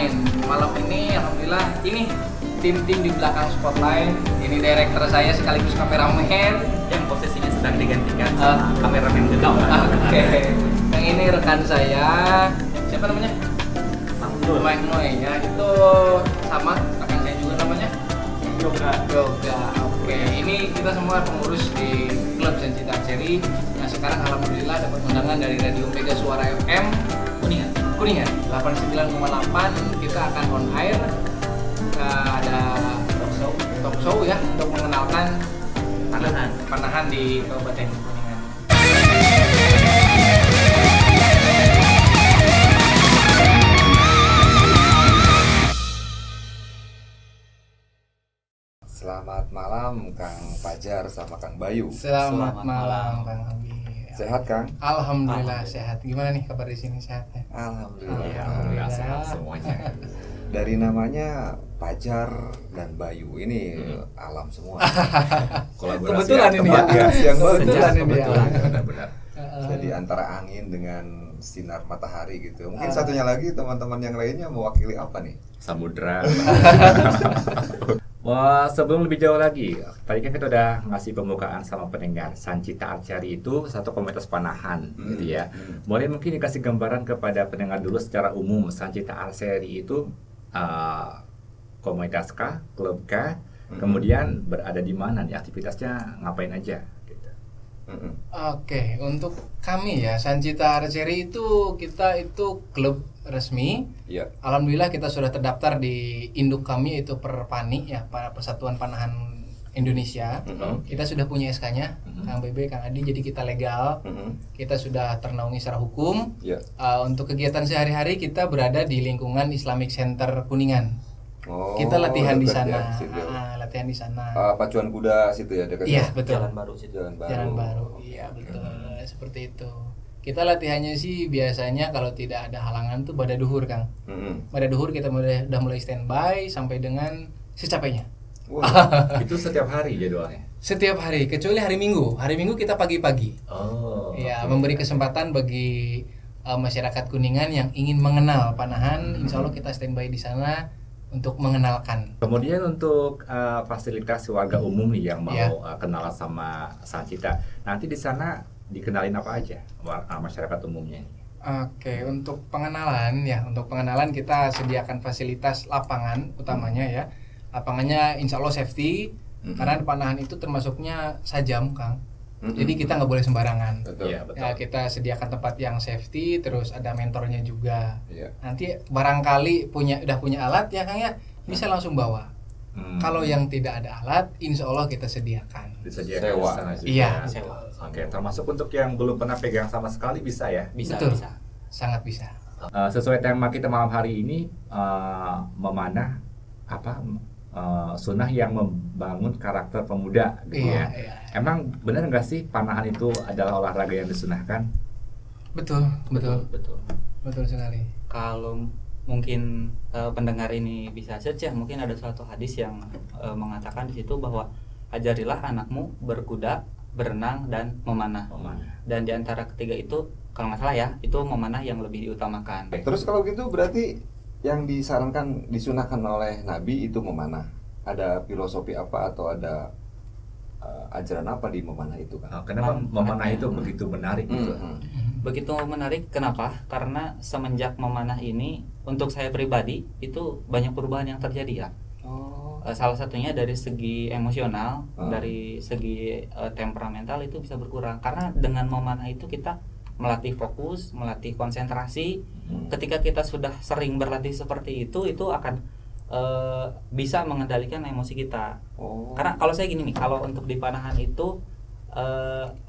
main. Malam ini alhamdulillah ini tim-tim di belakang spotlight. Ini director saya sekaligus kameramen yang posisinya sedang digantikan sama kameramen juga. Oke. Yang ini rekan saya. Siapa namanya? Mike Noy ya. Itu sama rekan saya juga namanya. Yoga. Oke. Ini kita semua pengurus di klub Sancita Archery. Nah, sekarang alhamdulillah dapat undangan dari Radio Mega Suara FM Kuningan 89,8. Kita akan on air. Ada talk show ya untuk mengenalkan panahan di Kabupaten Kuningan. Selamat malam Kang Fajar sama Kang Bayu. Selamat malam Kang Abi. Sehat Kang? Alhamdulillah sehat. Gimana nih kabar di sini, sehat ya? Alhamdulillah sehat semuanya. Dari namanya Fajar dan Bayu ini alam semua. Kolaborasi kebetulan ini ya. Yang kebetulan ini ya. Benar-benar. Jadi antara angin dengan sinar matahari gitu. Mungkin satunya lagi teman-teman yang lainnya mewakili apa nih? Samudra. Wah, sebelum lebih jauh lagi, tadi kan kita udah ngasih pembukaan sama pendengar. Sancita Archery itu satu komunitas panahan, gitu ya. Boleh mungkin dikasih gambaran kepada pendengar dulu secara umum, Sancita Archery itu komunitas kah, klub kah, kemudian berada di mana nih, aktivitasnya ngapain aja? Gitu. Oke, untuk kami ya, Sancita Archery itu kita itu klub resmi. Iya. Alhamdulillah kita sudah terdaftar di induk kami yaitu Perpani ya, Persatuan Panahan Indonesia. Kita sudah punya SK-nya, Kang Bebe, Kang Adi, jadi kita legal. Kita sudah ternaungi secara hukum. Iya. Untuk kegiatan sehari-hari kita berada di lingkungan Islamic Center Kuningan. Oh, kita latihan di dekat sana. ya, situ. Latihan di sana. Pacuan kuda situ ya dekat. Iya, betul. Jalan baru situ. Jalan baru. Iya, betul. Seperti itu. Kita latihannya sih biasanya kalau tidak ada halangan tuh pada duhur, Kang. Pada duhur kita udah mulai standby sampai dengan secapainya. Wah. Itu setiap hari jadwalnya? Setiap hari, kecuali hari Minggu. Hari Minggu kita pagi-pagi. Oh. Ya, memberi kesempatan bagi masyarakat Kuningan yang ingin mengenal panahan. Insya Allah kita standby di sana untuk mengenalkan. Kemudian untuk fasilitas warga umum nih yang mau kenalan sama Sancita, nanti di sana dikenalin apa aja masyarakat umumnya? Oke, untuk pengenalan ya, untuk pengenalan kita sediakan fasilitas lapangan utamanya ya. Lapangannya insya Allah safety, karena panahan itu termasuknya sajam, Kang. Jadi kita nggak boleh sembarangan. Betul. Ya, betul. Ya, kita sediakan tempat yang safety, terus ada mentornya juga. Iya. Nanti barangkali udah punya alat ya, Kang ya, bisa langsung bawa. Kalau yang tidak ada alat, insya Allah kita sediakan. Disediakan Sewa. di sana juga. Iya. Sewa. Oke, termasuk untuk yang belum pernah pegang sama sekali bisa ya? Betul. Sangat bisa. Sesuai tema kita malam hari ini, memanah sunnah yang membangun karakter pemuda gitu ya. Iya. Emang benar nggak sih panahan itu adalah olahraga yang disunahkan? Betul. Betul. Betul sekali. Kalau mungkin pendengar ini bisa search ya, mungkin ada suatu hadis yang mengatakan di situ bahwa ajarilah anakmu berkuda, berenang, dan memanah. Dan di antara ketiga itu, kalau nggak salah ya, itu memanah yang lebih diutamakan. Terus kalau gitu berarti yang disarankan, disunahkan oleh Nabi itu memanah. Ada filosofi apa atau ada ajaran apa di memanah itu, kan? Kenapa memanah itu begitu menarik gitu? Begitu menarik, kenapa? Karena semenjak memanah ini, untuk saya pribadi itu banyak perubahan yang terjadi ya. Salah satunya dari segi emosional, dari segi temperamental itu bisa berkurang. Karena dengan memanah itu kita melatih fokus, melatih konsentrasi. Ketika kita sudah sering berlatih seperti itu akan bisa mengendalikan emosi kita. Karena kalau saya gini nih, kalau untuk di panahan itu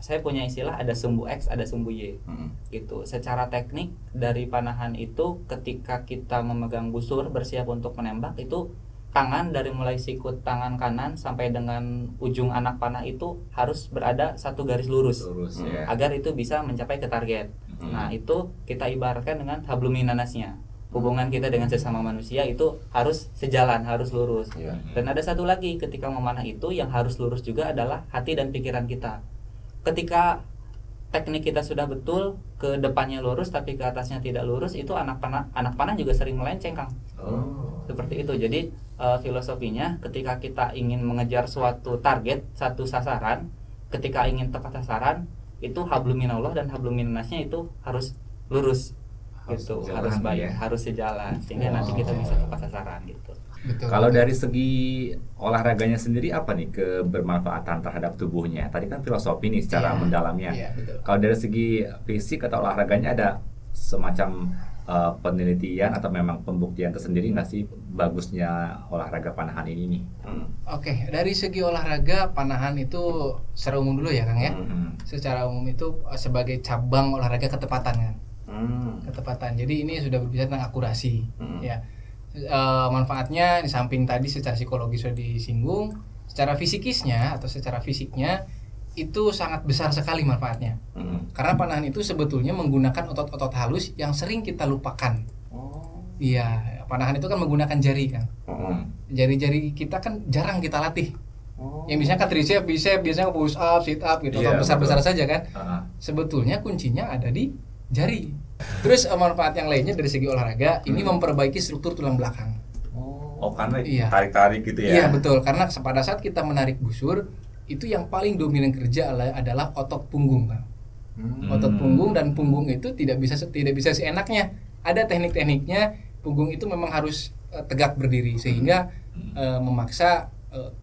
saya punya istilah ada sumbu X, ada sumbu Y. Gitu. Secara teknik dari panahan itu ketika kita memegang busur bersiap untuk menembak itu tangan dari mulai sikut tangan kanan sampai dengan ujung anak panah itu harus berada satu garis lurus ya. Agar itu bisa mencapai ke target. Nah, itu kita ibaratkan dengan hablum minanasnya. Hubungan kita dengan sesama manusia itu harus sejalan, harus lurus. Dan ada satu lagi, ketika memanah itu yang harus lurus juga adalah hati dan pikiran kita. Ketika teknik kita sudah betul, ke depannya lurus tapi ke atasnya tidak lurus, itu anak panah juga sering melenceng, Kang. Seperti itu. Jadi filosofinya ketika kita ingin mengejar suatu target, satu sasaran, ketika ingin tepat sasaran, itu hablum minallah dan hablum minnasnya itu harus lurus. Gitu, harus baik, harus sejalan sehingga nanti kita bisa tepat sasaran gitu. Betul. Kalau dari segi olahraganya sendiri apa nih kebermanfaatan terhadap tubuhnya? Tadi kan filosofi nih secara mendalamnya. Kalau dari segi fisik atau olahraganya ada semacam penelitian atau memang pembuktian tersendiri nggak sih bagusnya olahraga panahan ini nih? Oke, dari segi olahraga panahan itu secara umum dulu ya Kang ya. Secara umum itu sebagai cabang olahraga ketepatan kan. Ketepatan. Jadi ini sudah berbicara tentang akurasi. Ya. Manfaatnya di samping tadi secara psikologis sudah disinggung, secara fisikisnya atau secara fisiknya itu sangat besar sekali manfaatnya. Karena panahan itu sebetulnya menggunakan otot-otot halus yang sering kita lupakan. Iya, panahan itu kan menggunakan jari kan. Jari-jari kita kan jarang kita latih. Yang biasanya kan tricep, bicep, biasanya push up, sit up gitu, otot besar-besar saja kan. Sebetulnya kuncinya ada di jari. Terus manfaat yang lainnya dari segi olahraga ini memperbaiki struktur tulang belakang. Karena tarik-tarik gitu ya. Iya betul, karena pada saat kita menarik busur itu yang paling dominan kerja adalah otot punggung kan. Otot punggung, dan punggung itu tidak bisa seenaknya. Ada teknik-tekniknya. Punggung itu memang harus tegak berdiri sehingga memaksa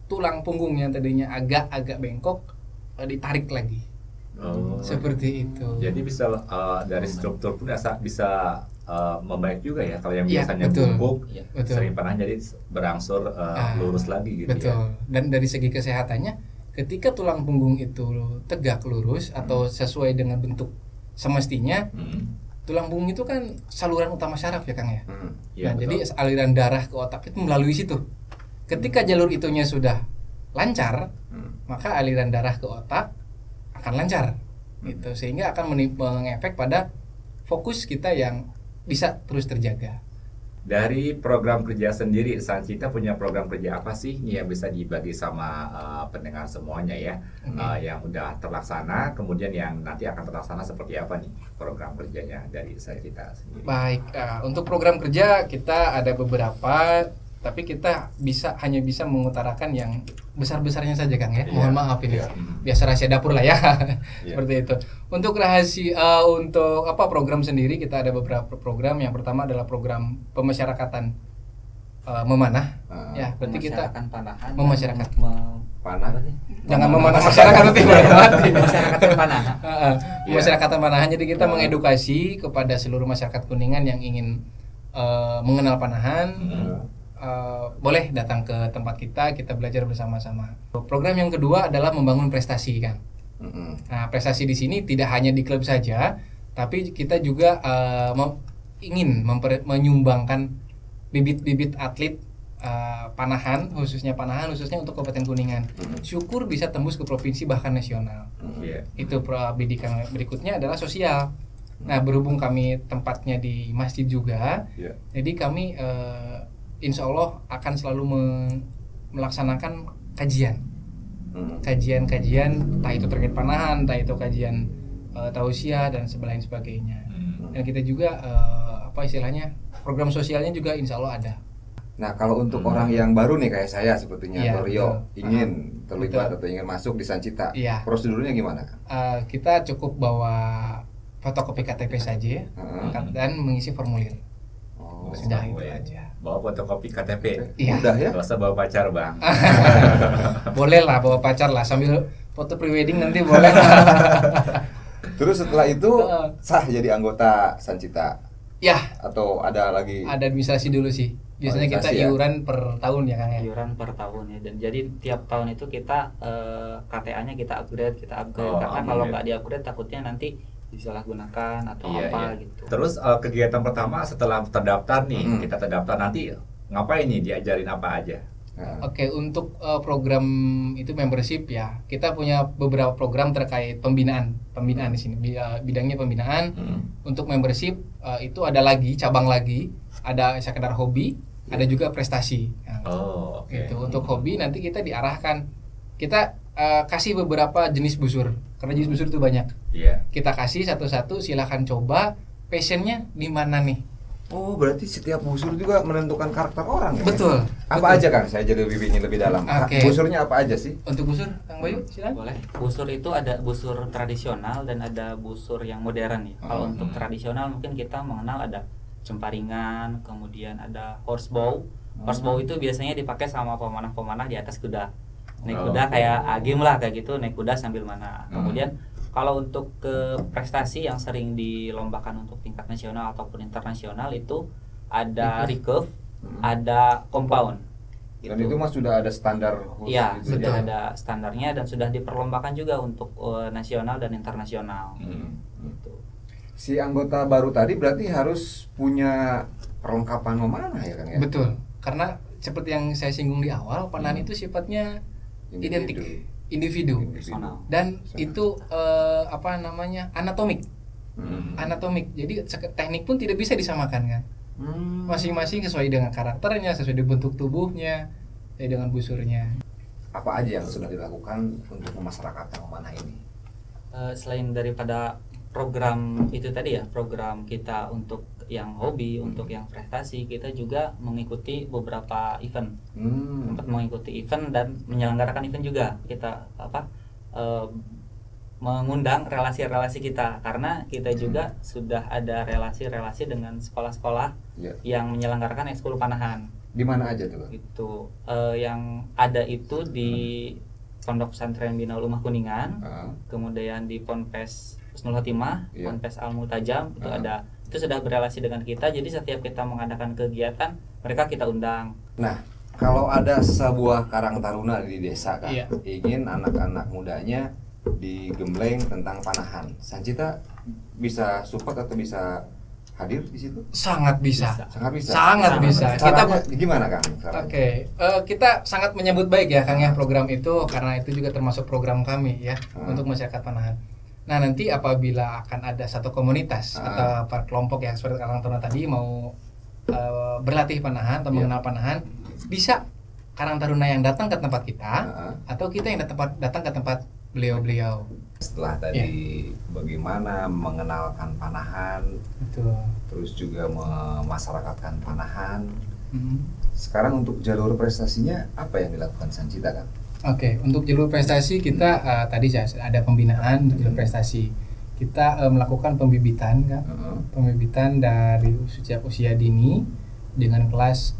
tulang punggung yang tadinya agak bengkok ditarik lagi. Seperti itu. Jadi bisa dari struktur pun bisa membaik juga ya. Kalau yang biasanya bungkuk, sering panahan jadi berangsur lurus lagi gitu. Betul. Dan dari segi kesehatannya, ketika tulang punggung itu tegak lurus atau sesuai dengan bentuk semestinya, tulang punggung itu kan saluran utama syaraf ya Kang ya. Nah, jadi aliran darah ke otak itu melalui situ. Ketika jalur itunya sudah lancar, maka aliran darah ke otak akan lancar. Gitu. Sehingga akan mengefek pada fokus kita yang bisa terus terjaga. Dari program kerja sendiri, Sancita punya program kerja apa sih yang bisa dibagi sama pendengar semuanya ya, yang udah terlaksana, kemudian yang nanti akan terlaksana seperti apa nih program kerjanya dari Sancita sendiri? Baik, untuk program kerja kita ada beberapa, tapi kita hanya bisa mengutarakan yang besar-besarnya saja Kang ya. Mohon maaf ini. Biasa rahasia dapur lah ya. Seperti itu. Untuk untuk program sendiri kita ada beberapa program. Yang pertama adalah program pemasyarakatan memanah. Ya, berarti kita panahan. Memasyarakat panah. Jangan memanah masyarakat nanti mati. Masyarakatan panahan. Pemasyarakatan panahan. Jadi kita mengedukasi kepada seluruh masyarakat Kuningan yang ingin mengenal panahan. Boleh datang ke tempat kita belajar bersama-sama. Program yang kedua adalah membangun prestasi kan. Nah, prestasi di sini tidak hanya di klub saja, tapi kita juga ingin menyumbangkan bibit-bibit atlet panahan khususnya untuk Kabupaten Kuningan. Syukur bisa tembus ke provinsi bahkan nasional. Itu bidikan berikutnya adalah sosial. Nah, berhubung kami tempatnya di masjid juga, jadi kami insya Allah akan selalu melaksanakan kajian, entah itu terkait panahan, entah itu kajian tausiah dan sebagainya. Dan kita juga program sosialnya juga insya Allah ada. Nah, kalau untuk orang yang baru nih kayak saya sepertinya atau Rio ingin terlibat atau ingin masuk di Sancita, prosedurnya gimana Kang? Kita cukup bawa fotokopi KTP saja dan mengisi formulir. Sudah itu aja. Bawa fotokopi KTP. Udah ya? Gak usah bawa pacar Bang. Boleh lah bawa pacar lah, sambil foto prewedding nanti boleh. Terus setelah itu sah jadi anggota Sancita? Ya. Atau ada lagi? Ada administrasi dulu sih. Biasanya kita iuran per tahun ya Kang ya. Iuran per tahun ya. Dan jadi tiap tahun itu kita KTA-nya kita upgrade. Karena kalau nggak di-upgrade takutnya nanti disalahgunakan atau gitu. Terus kegiatan pertama setelah terdaftar nih, kita terdaftar nanti ngapain nih, diajarin apa aja? Oke, untuk program itu membership ya. Kita punya beberapa program terkait pembinaan di sini. Bidangnya pembinaan. Untuk membership itu ada lagi cabang lagi, ada sekedar hobi, ada juga prestasi. Gitu. Untuk hobi nanti kita diarahkan. Kita kasih beberapa jenis busur karena jenis busur itu banyak. Iya. Kita kasih satu-satu, silakan coba passionnya di mana nih. Oh, berarti setiap busur juga menentukan karakter orang ya? Betul. Apa betul. aja Kang? Saya jadi ingin lebih dalam. Oke. Busurnya apa aja sih? Untuk busur, Kang Bayu, silakan. Boleh. Busur itu ada busur tradisional dan ada busur yang modern ya. Kalau untuk tradisional mungkin kita mengenal ada cemparingan, kemudian ada horsebow. Horsebow itu biasanya dipakai sama pemanah-pemanah di atas kuda. Naik kuda kayak agim lah kayak gitu, naik kuda sambil manah. Kemudian kalau untuk ke prestasi yang sering dilombakan untuk tingkat nasional ataupun internasional itu ada recurve, ada compound. Dan itu mah sudah ada standar khusus Iya, gitu sudah ya? ada standarnya dan sudah diperlombakan juga untuk nasional dan internasional. Gitu. Si anggota baru tadi berarti harus punya perlengkapan memanah ya Kang ya? Betul. Karena seperti yang saya singgung di awal, panahan itu sifatnya identik, individu. Personal. Dan itu anatomik. Anatomik. Jadi teknik pun tidak bisa disamakan kan. Masing-masing sesuai dengan karakternya, sesuai dengan bentuk tubuhnya, sesuai dengan busurnya. Apa aja yang sudah dilakukan untuk memasyarakatkan memanah ini? Selain daripada program itu tadi ya, program kita untuk yang hobi, untuk yang prestasi, kita juga mengikuti beberapa event. Sempat mengikuti event dan menyelenggarakan event juga. Kita mengundang relasi-relasi kita karena kita juga sudah ada relasi-relasi dengan sekolah-sekolah yang menyelenggarakan ekskul panahan. Di mana aja tuh? Itu yang ada itu di Pondok Pesantren Binaul Umah Kuningan, kemudian di Ponpes Husnul Khotimah, Ponpes Al Mutajam itu ada. Itu sudah berelasi dengan kita. Jadi setiap kita mengadakan kegiatan, mereka kita undang. Nah, kalau ada sebuah karang taruna di desa kan, ingin anak-anak mudanya digembleng tentang panahan, Sancita bisa support atau bisa hadir di situ? Sangat bisa. Sangat bisa. Sangat bisa. Caranya gimana Kang? Oke, kita sangat menyambut baik ya Kang ya program itu karena itu juga termasuk program kami ya untuk masyarakat panahan. Nah nanti apabila akan ada satu komunitas atau kelompok yang seperti Karang Taruna tadi mau berlatih panahan atau mengenal panahan, bisa Karang Taruna yang datang ke tempat kita atau kita yang datang ke tempat beliau-beliau. Setelah tadi bagaimana mengenalkan panahan, betul, terus juga memasyarakatkan panahan. Sekarang untuk jalur prestasinya apa yang dilakukan Sancita kan? Oke, untuk jalur prestasi kita tadi ada pembinaan untuk jalur prestasi. Kita melakukan pembibitan kan, pembibitan dari usia dini dengan kelas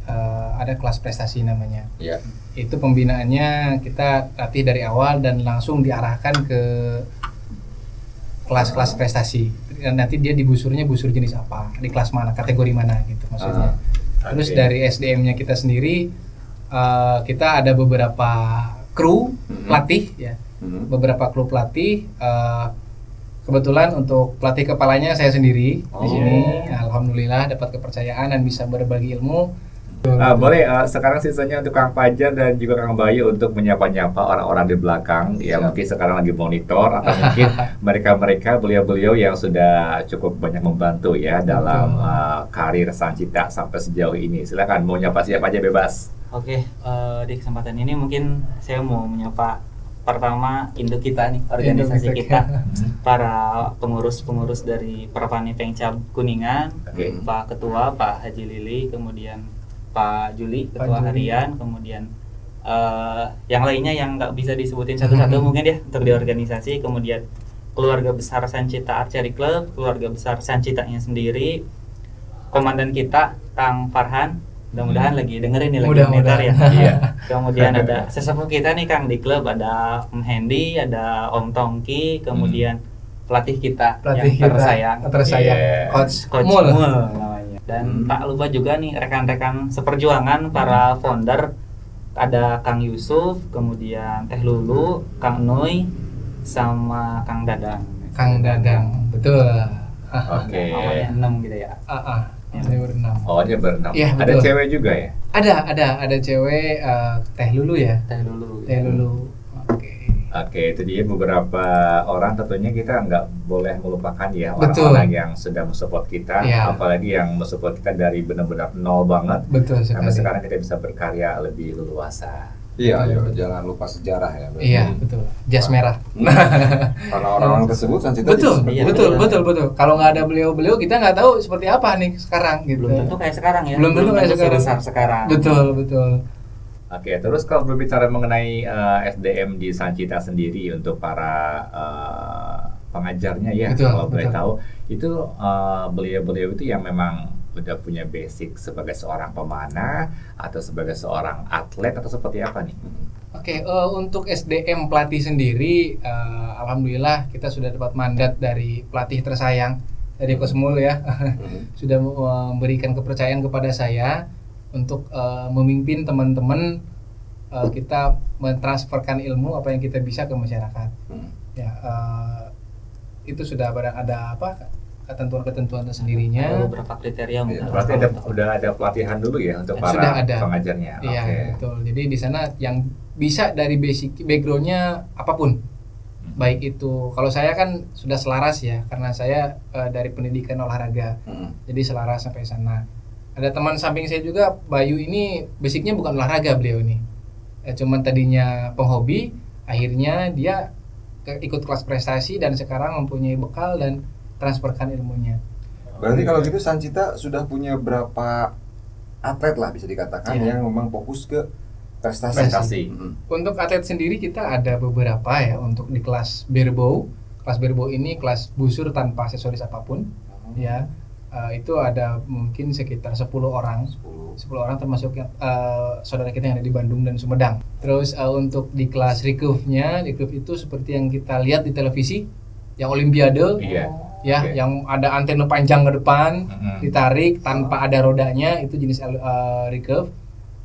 ada kelas prestasi namanya. Iya. Itu pembinaannya kita latih dari awal dan langsung diarahkan ke kelas-kelas prestasi. Dan nanti dia di busurnya busur jenis apa, di kelas mana, kategori mana gitu maksudnya. Terus dari SDM-nya kita sendiri kita ada beberapa kru pelatih ya, beberapa kru pelatih. Kebetulan untuk pelatih kepalanya saya sendiri di sini. Alhamdulillah dapat kepercayaan dan bisa berbagi ilmu. Boleh sekarang sisanya untuk Kang Fajar dan juga Kang Bayu untuk menyapa-nyapa orang-orang di belakang yang mungkin sekarang lagi monitor atau mungkin mereka-mereka beliau-beliau yang sudah cukup banyak membantu ya dalam karir Sancita sampai sejauh ini. Silakan mau nyapa siapa aja bebas. Oke, di kesempatan ini mungkin saya mau menyapa pertama induk kita nih, organisasi kita, para pengurus-pengurus dari Perpani Pengcap Kuningan, Pak Ketua Pak Haji Lili, kemudian Pak Juli, Ketua Harian, kemudian yang lainnya yang nggak bisa disebutin satu-satu mungkin ya untuk di organisasi, kemudian keluarga besar Sancita Archery Club, keluarga besar Sancitanya sendiri, komandan kita Kang Farhan, mudah-mudahan lagi dengerin nih lagi monitor ya. Iya. Kemudian ada sesepuh kita nih Kang di klub, ada Om Hendy, ada Om Tongki, kemudian pelatih kita yang tersayang, Coach Mul namanya. Dan tak lupa juga nih rekan-rekan seperjuangan para founder, ada Kang Yusuf, kemudian Teh Lulu, Kang Noi, sama Kang Dadang. Kang Dadang, betul. Awalnya 6 gitu ya. Dia berenam. Oh, dia berenam. Ya, ada cewek juga ya? Ada cewek, Teh Lulu ya. Teh Lulu. Oke, itu dia beberapa orang tentunya kita nggak boleh melupakan ya orang-orang yang sudah mensupport kita, apalagi yang mensupport kita dari benar-benar nol banget. Betul sekali. Karena sekarang kita bisa berkarya lebih leluasa. Iya, jangan lupa sejarah ya. Berarti. Iya, betul. Jas merah. Karena orang-orang tersebut Sancita betul, iya, betul. Kalau nggak ada beliau-beliau, kita nggak tahu seperti apa nih sekarang gitu. Belum tentu kayak sekarang ya. Belum tentu kayak sebesar sekarang. Betul. Oke, terus kalau berbicara mengenai SDM di Sancita sendiri untuk para pengajarnya ya, betul, kalau boleh tahu, itu beliau-beliau itu yang memang udah punya basic sebagai seorang pemanah atau sebagai seorang atlet atau seperti apa nih? Oke, untuk SDM pelatih sendiri, alhamdulillah kita sudah dapat mandat dari pelatih tersayang dari Coach Mul ya, sudah memberikan kepercayaan kepada saya untuk memimpin teman-teman kita mentransferkan ilmu apa yang kita bisa ke masyarakat. Ya, itu sudah ada apa? Ketentuan-ketentuan sendirinya. Ada beberapa kriteria mungkin. Berarti udah ada pelatihan dulu ya untuk para pengajarnya. Iya, betul. Jadi di sana yang bisa dari basic backgroundnya apapun. Baik itu, kalau saya kan sudah selaras ya, karena saya dari pendidikan olahraga. Jadi selaras sampai sana. Ada teman samping saya juga, Bayu ini basicnya bukan olahraga beliau ini. Cuman tadinya penghobi, akhirnya dia ikut kelas prestasi dan sekarang mempunyai bekal dan transferkan ilmunya. Berarti kalau gitu Sancita sudah punya berapa atlet lah bisa dikatakan yang memang fokus ke prestasi. Untuk atlet sendiri kita ada beberapa ya untuk di kelas barebow. Kelas barebow ini kelas busur tanpa aksesoris apapun. Ya. Itu ada mungkin sekitar 10 orang termasuk yang saudara kita yang ada di Bandung dan Sumedang. Terus untuk di kelas recurve-nya, recurve itu seperti yang kita lihat di televisi yang olimpiade. Yang ada antena panjang ke depan, ditarik tanpa ada rodanya, itu jenis recurve.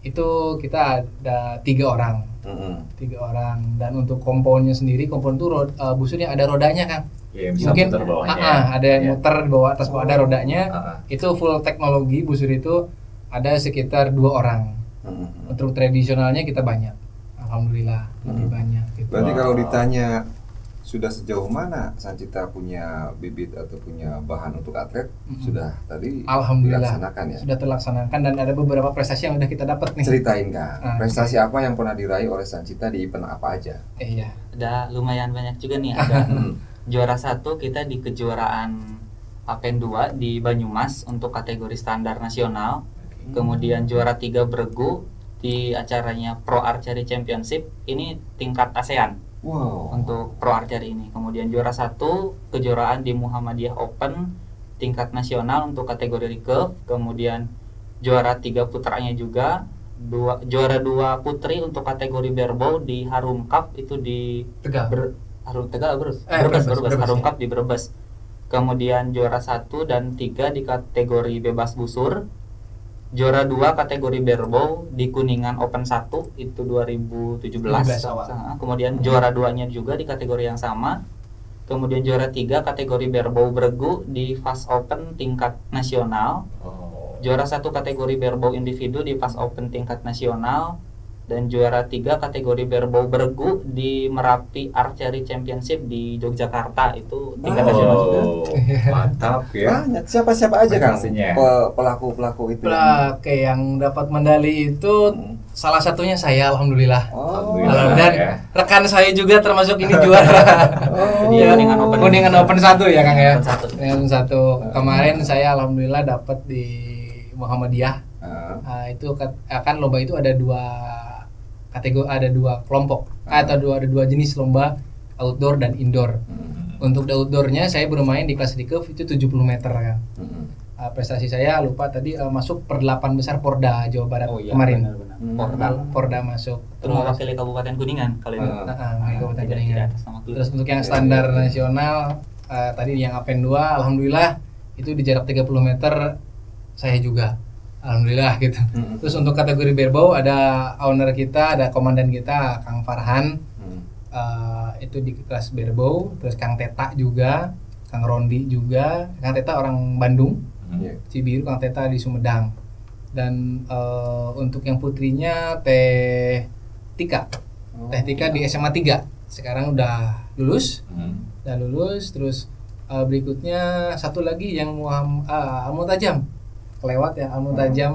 Itu kita ada 3 orang. 3 orang. Dan untuk komponnya sendiri, kompon itu busurnya ada rodanya, Kang. Ya, mungkin ada yang muter di bawah atas ada rodanya. Itu full teknologi busur itu ada sekitar 2 orang. Untuk tradisionalnya kita banyak. Alhamdulillah lebih banyak gitu. Berarti kalau ditanya sudah sejauh mana Sancita punya bibit atau punya bahan untuk atlet, sudah tadi dilaksanakan ya? Sudah terlaksanakan dan ada beberapa prestasi yang sudah kita dapat nih. Ceritain Kang, prestasi apa yang pernah diraih oleh Sancita di event apa aja? Iya. Ada lumayan banyak juga nih, ada juara 1 kita di kejuaraan Apen 2 di Banyumas untuk kategori standar nasional. Kemudian juara 3 bergu di acaranya Pro Archery Championship, ini tingkat ASEAN. Untuk Pro Archery ini. Kemudian juara 1 kejuaraan di Muhammadiyah Open tingkat nasional untuk kategori recurve. Kemudian juara 3 putranya juga, juara 2 putri untuk kategori barebow di Harum Cup itu di Brebes. Harum Cup di Brebes. Kemudian juara 1 dan 3 di kategori bebas busur. Juara 2 kategori barebow di Kuningan Open 1 itu 2017. Kemudian juara 2-nya juga di kategori yang sama. Kemudian juara 3 kategori barebow bergu di Fast Open tingkat nasional. Juara 1 kategori barebow individu di Fast Open tingkat nasional. Dan juara 3 kategori barebow bergu di Merapi Archery Championship di Yogyakarta itu tingkat nasional juga. Mantap ya. Banyak, siapa-siapa aja Kang pelaku-pelaku itu? Yang dapat medali itu salah satunya saya, alhamdulillah. Dan rekan saya juga termasuk ini juara. Kuningan Open 1 ya Kang ya. Kuningan 1 kemarin saya alhamdulillah dapat di Muhammadiyah. Itu kan lomba itu ada 2 kategori, ada 2 kelompok atau ada 2 jenis lomba, outdoor dan indoor. Untuk outdoornya saya bermain di kelas recurve itu 70 meter kan. Prestasi saya lupa tadi masuk per 8 besar Porda Jawa Barat kemarin. Porda masuk. Terus mewakili Kabupaten Kuningan kali itu. Kabupaten Kuningan. Terus untuk yang standar nasional tadi yang Apen 2 alhamdulillah itu di jarak 30 meter saya juga. Alhamdulillah gitu. Terus untuk kategori barebow ada owner kita, ada komandan kita Kang Farhan. Itu di kelas barebow. Terus Kang Teta juga, Kang Rondi juga. Kang Teta orang Bandung, Cibiru. Kang Teta di Sumedang. Dan untuk yang putrinya Teh Tika. Teh Tika di SMA 3. Sekarang udah lulus. Terus berikutnya satu lagi yang Amu Tajam kelewat ya, Amu Tajam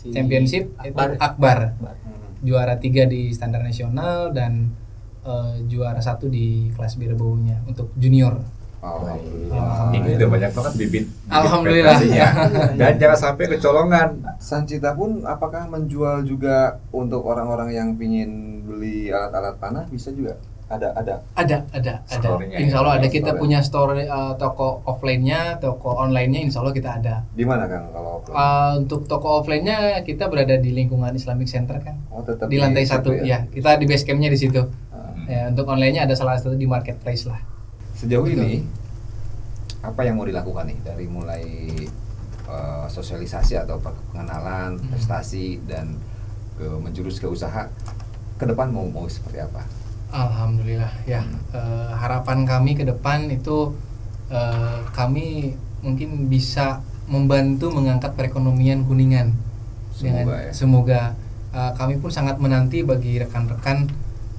Championship itu Akbar. juara 3 di standar nasional dan juara 1 di kelas birbaunya untuk junior. Alhamdulillah. Ini udah banyak banget bibit Alhamdulillah. prestasinya. Dan jangan sampai kecolongan. Sancita pun apakah menjual juga untuk orang-orang yang pingin beli alat-alat panah, bisa juga? Ada. Store-nya Insya Allah ya, ada. Kita store-nya. punya store, toko offline-nya, toko online-nya Insya Allah kita ada. Di mana Kang kalau offline? Untuk toko offline-nya kita berada di lingkungan Islamic Center kan. Oh, tetap Di lantai situ 1 ya. Kita di base camp-nya di situ. Ya, untuk online-nya ada salah satu di marketplace lah. Sejauh ini apa yang mau dilakukan nih dari mulai sosialisasi atau pengenalan prestasi dan menjurus ke usaha, ke depan mau seperti apa? Alhamdulillah ya. Harapan kami ke depan itu kami mungkin bisa membantu mengangkat perekonomian Kuningan. Semoga kami pun sangat menanti bagi rekan-rekan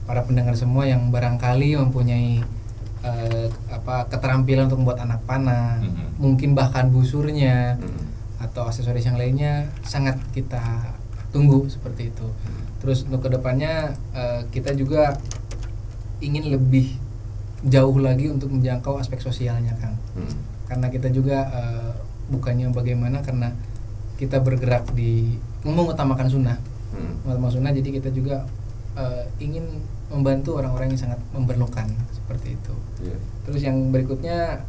para pendengar semua yang barangkali mempunyai keterampilan untuk membuat anak panah, mungkin bahkan busurnya atau aksesoris yang lainnya, sangat kita tunggu seperti itu. Terus untuk kedepannya kita juga ingin lebih jauh lagi untuk menjangkau aspek sosialnya, Kang. Karena kita juga bukannya bagaimana, karena kita bergerak di mengutamakan sunnah, jadi kita juga ingin membantu orang-orang yang sangat memerlukan seperti itu. Terus yang berikutnya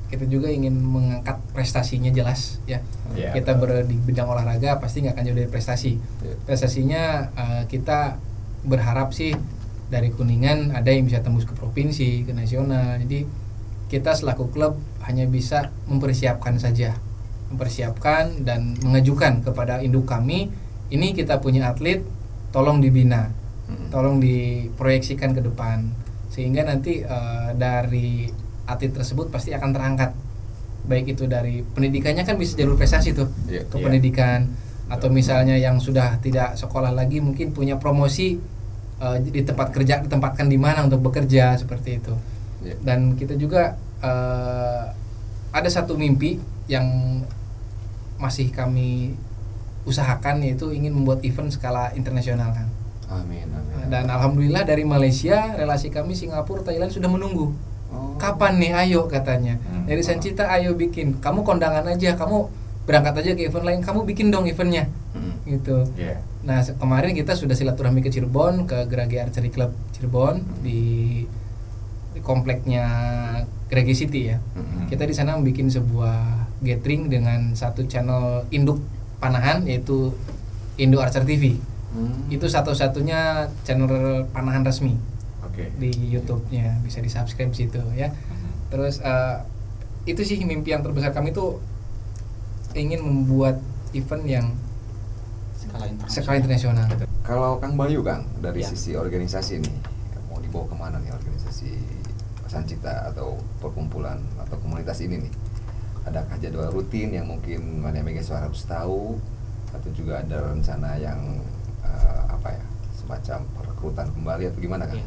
kita juga ingin mengangkat prestasinya jelas ya. Kita di bidang olahraga pasti nggak akan jauh dari prestasi. Prestasinya kita berharap sih dari Kuningan ada yang bisa tembus ke provinsi, ke nasional. Jadi kita selaku klub hanya bisa mempersiapkan dan mengajukan kepada induk kami, ini kita punya atlet, tolong dibina, tolong diproyeksikan ke depan, sehingga nanti dari atlet tersebut pasti akan terangkat, baik itu dari pendidikannya kan bisa jalur prestasi tuh, ke pendidikan, atau misalnya yang sudah tidak sekolah lagi mungkin punya promosi di tempat kerja, ditempatkan di mana untuk bekerja seperti itu. Dan kita juga ada satu mimpi yang masih kami usahakan, yaitu ingin membuat event skala internasional, kan. Amin. Dan alhamdulillah dari Malaysia, relasi kami Singapura, Thailand sudah menunggu. Kapan nih, ayo katanya. Dari Sancita, ayo bikin. Kamu kondangan aja, kamu berangkat aja ke event lain, kamu bikin dong eventnya. Gitu. Nah, kemarin kita sudah silaturahmi ke Cirebon, ke Gerage Archery Club Cirebon, di kompleknya Gerage City ya. Kita di sana bikin sebuah gathering dengan satu channel induk panahan, yaitu Indo Archer TV. Itu satu-satunya channel panahan resmi di YouTube-nya, bisa di-subscribe situ ya. Terus itu sih mimpi yang terbesar kami tuh, ingin membuat event yang skala internasional. Kalau Kang Bayu, Kang, dari sisi organisasi nih, mau dibawa kemana nih organisasi Sancita atau perkumpulan atau komunitas ini nih? Adakah jadwal rutin yang mungkin Mania Megaswara harus tahu, atau juga ada rencana yang semacam perekrutan kembali atau gimana, kan?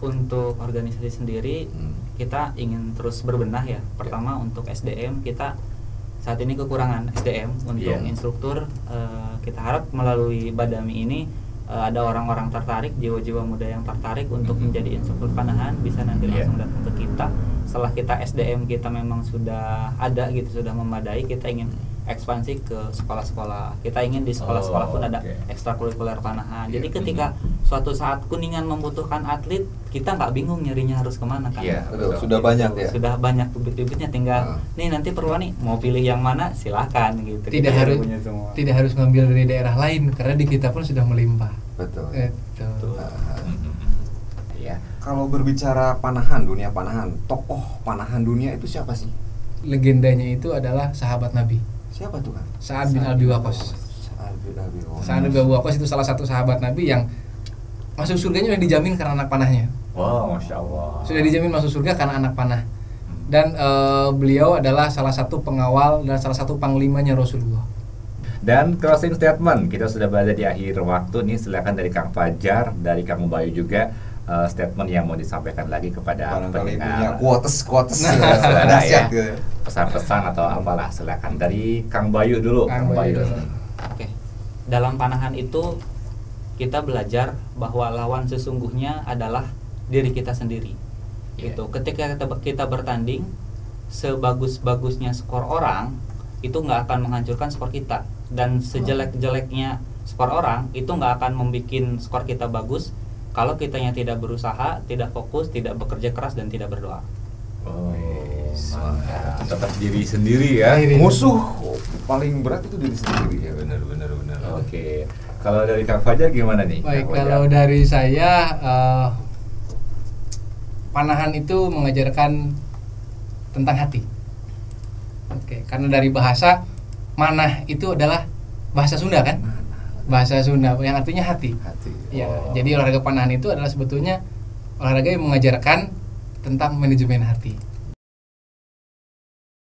Untuk organisasi sendiri kita ingin terus berbenah ya. Pertama untuk SDM, kita saat ini kekurangan SDM untuk instruktur. Kita harap melalui Badami ini ada orang-orang tertarik, jiwa-jiwa muda yang tertarik untuk menjadi instruktur panahan, bisa nanti langsung datang ke kita. Setelah kita SDM kita memang sudah ada gitu, sudah memadai, kita ingin ekspansi ke sekolah-sekolah. Kita ingin di sekolah-sekolah pun ada ekstrakurikuler panahan. Jadi ketika suatu saat Kuningan membutuhkan atlet, kita nggak bingung nyarinya harus kemana, kan? Sudah banyak ya. Sudah banyak bibit-bibitnya, tinggal nih nanti perluan nih mau pilih yang mana silahkan gitu. Tidak harus ngambil dari daerah lain, karena di kita pun sudah melimpah. Betul. Kalau berbicara panahan, dunia panahan, tokoh panahan dunia itu siapa sih? Legendanya itu adalah sahabat Nabi. Siapa tuh, kan? Sa'ad bin Abi Waqqas. Sa'ad bin Abi Waqqas itu salah satu sahabat Nabi yang masuk surganya sudah dijamin karena anak panahnya. Wow, Masya Allah. Sudah dijamin masuk surga karena anak panah. Dan beliau adalah salah satu pengawal dan salah satu panglimanya Rasulullah. Dan closing statement, kita sudah berada di akhir waktu nih. Silakan dari Kang Fajar, dari Kang Bayu juga, statement yang mau disampaikan lagi kepada pendengar. Quotes ya, pesan-pesan atau apalah, silakan dari Kang Bayu dulu. Kang Bayu. Oke. Dalam panahan itu kita belajar bahwa lawan sesungguhnya adalah diri kita sendiri. Gitu. Ketika kita bertanding, sebagus-bagusnya skor orang itu nggak akan menghancurkan skor kita, dan sejelek-jeleknya skor orang itu nggak akan membuat skor kita bagus kalau kitanya tidak berusaha, tidak fokus, tidak bekerja keras, dan tidak berdoa. Mantap. Tetap diri sendiri ya. Musuh paling berat itu diri sendiri ya. Benar. Oke. Kalau dari Kang Fajar gimana nih? Baik, kalau dari saya panahan itu mengajarkan tentang hati. Oke, karena dari bahasa manah itu adalah bahasa Sunda kan? Bahasa Sunda yang artinya hati. Ya, jadi olahraga panahan itu adalah sebetulnya olahraga yang mengajarkan tentang manajemen hati.